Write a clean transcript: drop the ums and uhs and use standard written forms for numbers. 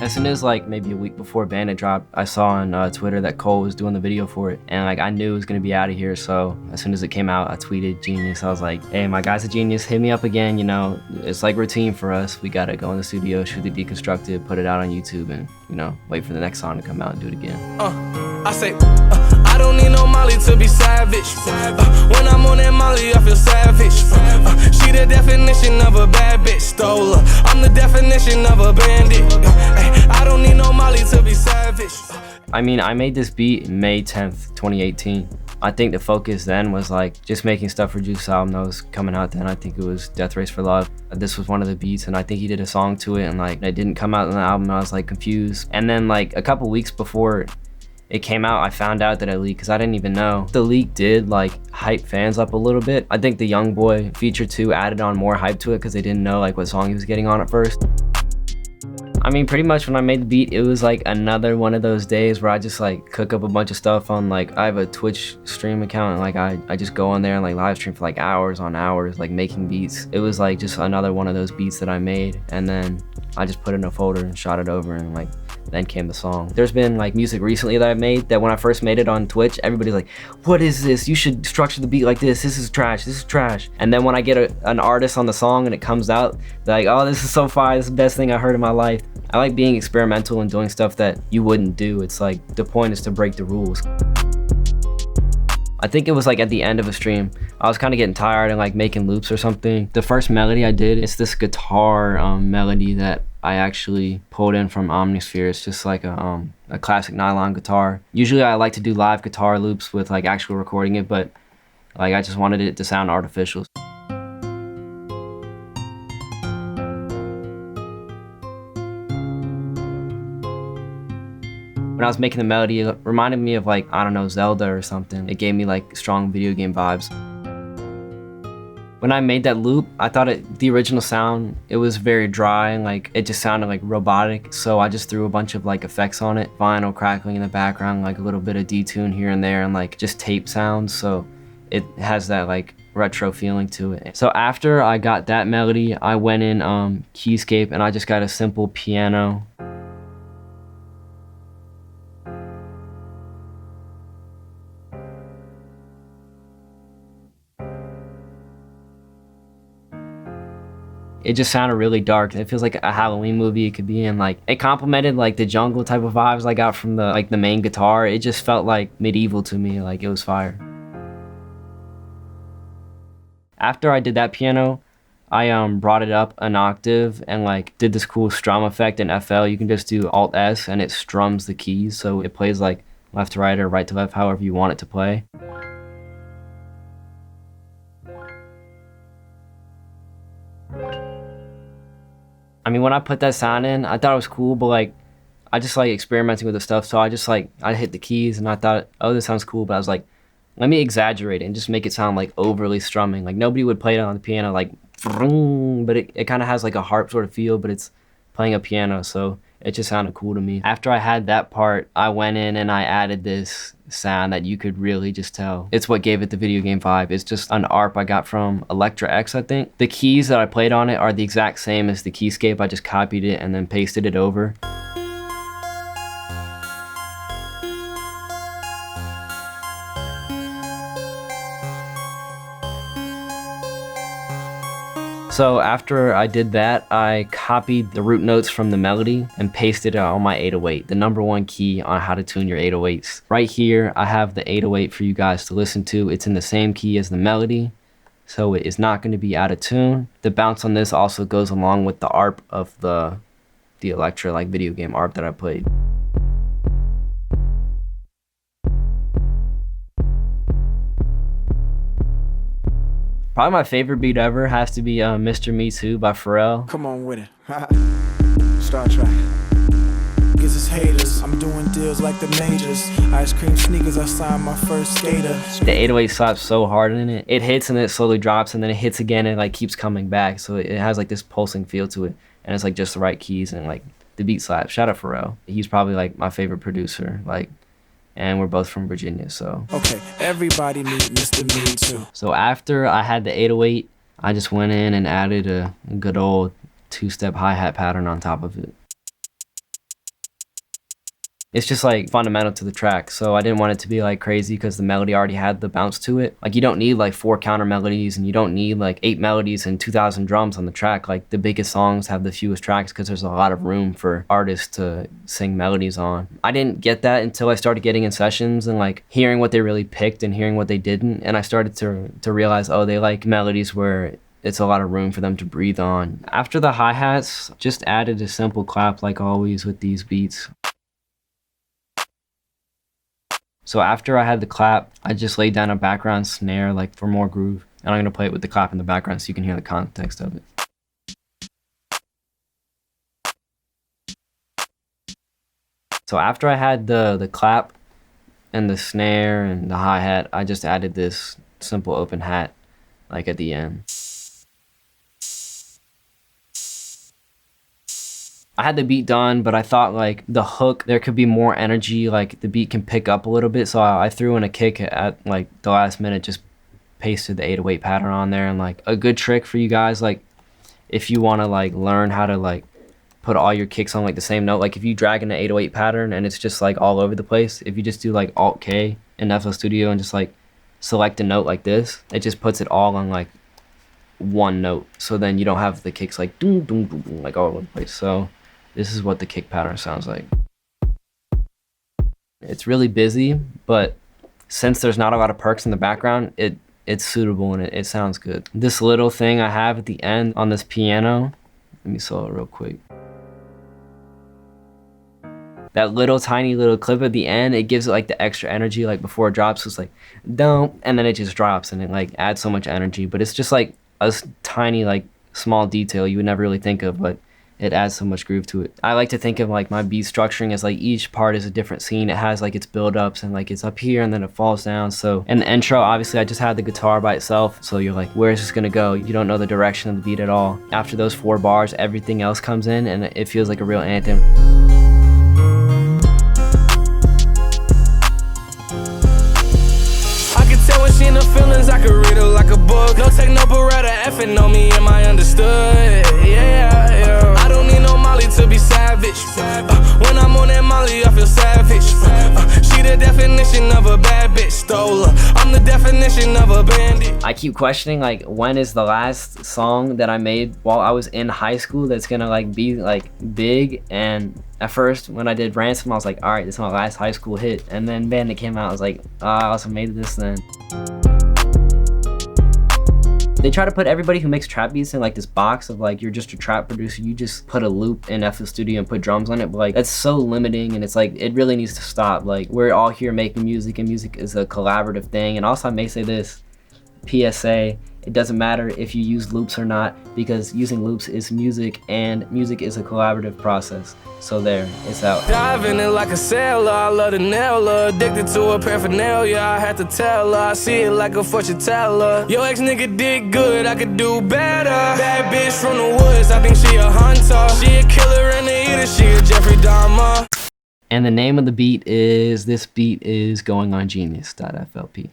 As soon as like maybe a week before Bandit dropped, I saw on Twitter that Cole was doing the video for it, and like I knew it was gonna be out of here. So as soon as it came out, I tweeted Genius. I was like, hey, my guy's a genius, hit me up again. You know, it's like routine for us. We gotta go in the studio, shoot the Deconstructed, put it out on YouTube, and you know, wait for the next song to come out and do it again. I say, I don't need no Molly to be savage. When I'm on that Molly, I feel savage. She the definition of a bad bitch, stole her. I'm the definition of a bandit. I don't need no Molly to be savage. I mean, I made this beat May 10th, 2018. I think the focus then was like just making stuff for Juice's album that was coming out then. I think it was Death Race for Love. This was one of the beats, and I think he did a song to it, and like it didn't come out on the album, and I was like confused. And then like a couple weeks before it came out, I found out that it leaked because I didn't even know. The leak did like hype fans up a little bit. I think the YoungBoy feature 2 added on more hype to it because they didn't know like what song he was getting on at first. I mean, pretty much when I made the beat, it was like another one of those days where I just like cook up a bunch of stuff on like, I have a Twitch stream account, and like I just go on there and like live stream for like hours on hours, like making beats. It was like just another one of those beats that I made, and then I just put it in a folder and shot it over, and like then came the song. There's been like music recently that I made that when I first made it on Twitch, everybody's like, what is this? You should structure the beat like this. This is trash. This is trash. And then when I get an artist on the song and it comes out, they're like, oh, this is so fire. This is the best thing I heard in my life. I like being experimental and doing stuff that you wouldn't do. It's like the point is to break the rules. I think it was like at the end of a stream, I was kind of getting tired and like making loops or something. The first melody I did, it's this guitar melody that I actually pulled in from Omnisphere. It's just like a classic nylon guitar. Usually I like to do live guitar loops with like actual recording it, but like I just wanted it to sound artificial. When I was making the melody, it reminded me of like, I don't know, Zelda or something. It gave me like strong video game vibes. When I made that loop, I thought the original sound, it was very dry and like it just sounded like robotic. So I just threw a bunch of like effects on it. Vinyl crackling in the background, like a little bit of detune here and there, and like just tape sounds. So it has that like retro feeling to it. So after I got that melody, I went in Keyscape and I just got a simple piano. It just sounded really dark. It feels like a Halloween movie it could be in. Like it complemented like the jungle type of vibes I got from the main guitar. It just felt like medieval to me. Like it was fire. After I did that piano, I brought it up an octave and like did this cool strum effect in FL. You can just do Alt S and it strums the keys, so it plays like left to right or right to left, however you want it to play. I mean, when I put that sound in, I thought it was cool, but like, I just like experimenting with the stuff. So I just like, I hit the keys and I thought, oh, this sounds cool. But I was like, let me exaggerate it and just make it sound like overly strumming. Like nobody would play it on the piano like, but it kind of has like a harp sort of feel, but it's playing a piano. So it just sounded cool to me. After I had that part, I went in and I added this sound that you could really just tell. It's what gave it the video game vibe. It's just an ARP I got from Electra X, I think. The keys that I played on it are the exact same as the Keyscape. I just copied it and then pasted it over. So after I did that, I copied the root notes from the melody and pasted it on my 808, the #1 key on how to tune your 808s. Right here, I have the 808 for you guys to listen to. It's in the same key as the melody, so it is not going to be out of tune. The bounce on this also goes along with the ARP of the Electra like video game ARP that I played. Probably my favorite beat ever has to be Mr. Me Too by Pharrell. Come on with it. Star Trek. Niggas is haters. I'm doing deals like the majors. Ice cream sneakers, I signed my first skater. The 808 slaps so hard in it. It hits and it slowly drops and then it hits again and it like keeps coming back. So it has like this pulsing feel to it. And it's like just the right keys and like the beat slaps. Shout out Pharrell. He's probably like my favorite producer. Like, and we're both from Virginia, so. Okay, everybody need Mr. Me Too. So after I had the 808, I just went in and added a good old two-step hi-hat pattern on top of it. It's just like fundamental to the track. So I didn't want it to be like crazy because the melody already had the bounce to it. Like you don't need like 4 counter melodies and you don't need like 8 melodies and 2,000 drums on the track. Like the biggest songs have the fewest tracks because there's a lot of room for artists to sing melodies on. I didn't get that until I started getting in sessions and like hearing what they really picked and hearing what they didn't. And I started to realize, oh, they like melodies where it's a lot of room for them to breathe on. After the hi-hats, just added a simple clap like always with these beats. So after I had the clap, I just laid down a background snare like for more groove. And I'm gonna play it with the clap in the background so you can hear the context of it. So after I had the clap and the snare and the hi-hat, I just added this simple open hat like at the end. I had the beat done, but I thought like the hook, there could be more energy, like the beat can pick up a little bit. So I threw in a kick at like the last minute, just pasted the 808 pattern on there. And like a good trick for you guys, like if you want to like learn how to like put all your kicks on like the same note, like if you drag in the 808 pattern and it's just like all over the place, if you just do like Alt K in FL Studio and just like select a note like this, it just puts it all on like one note. So then you don't have the kicks like doom, doom, doom, doom, like all over the place. So this is what the kick pattern sounds like. It's really busy, but since there's not a lot of perks in the background, it's suitable and it sounds good. This little thing I have at the end on this piano, let me slow it real quick. That little tiny little clip at the end, it gives it like the extra energy, like before it drops, it's like, don't, and then it just drops and it like adds so much energy. But it's just like a tiny, like small detail you would never really think of, but it adds so much groove to it. I like to think of like my beat structuring as like each part is a different scene. It has like its build-ups and like it's up here and then it falls down. So in the intro, obviously I just had the guitar by itself. So you're like, where is this gonna go? You don't know the direction of the beat at all. After those 4 bars, everything else comes in and it feels like a real anthem. When she in the feelings, I could read her like a book. No take no beretta, effing on me, am I understood? Yeah. I don't need no Molly to be savage. When I'm on that Molly, I feel savage. She the definition of a bad bitch, stole her. I'm the definition of a bandit. I keep questioning like when is the last song that I made while I was in high school that's gonna like be like big. And at first when I did Ransom, I was like, all right, this is my last high school hit. And then Bandit came out, I was like, I also made this then. They try to put everybody who makes trap beats in like this box of like, you're just a trap producer, you just put a loop in FL Studio and put drums on it, but like that's so limiting and it's like, it really needs to stop. Like we're all here making music and music is a collaborative thing. And also I may say this, PSA, it doesn't matter if you use loops or not because using loops is music and music is a collaborative process. So there, it's out. Diving in like a sailor, I love to nail her. Addicted to her paraphernalia, I had to tell her. I see it like a fortune teller. Yo ex nigga did good, I could do better. Bad bitch from the woods, I think she a hunter. She a killer and a eater, she a Jeffrey Dahmer. And the name of the beat is, this beat is going on genius.flp.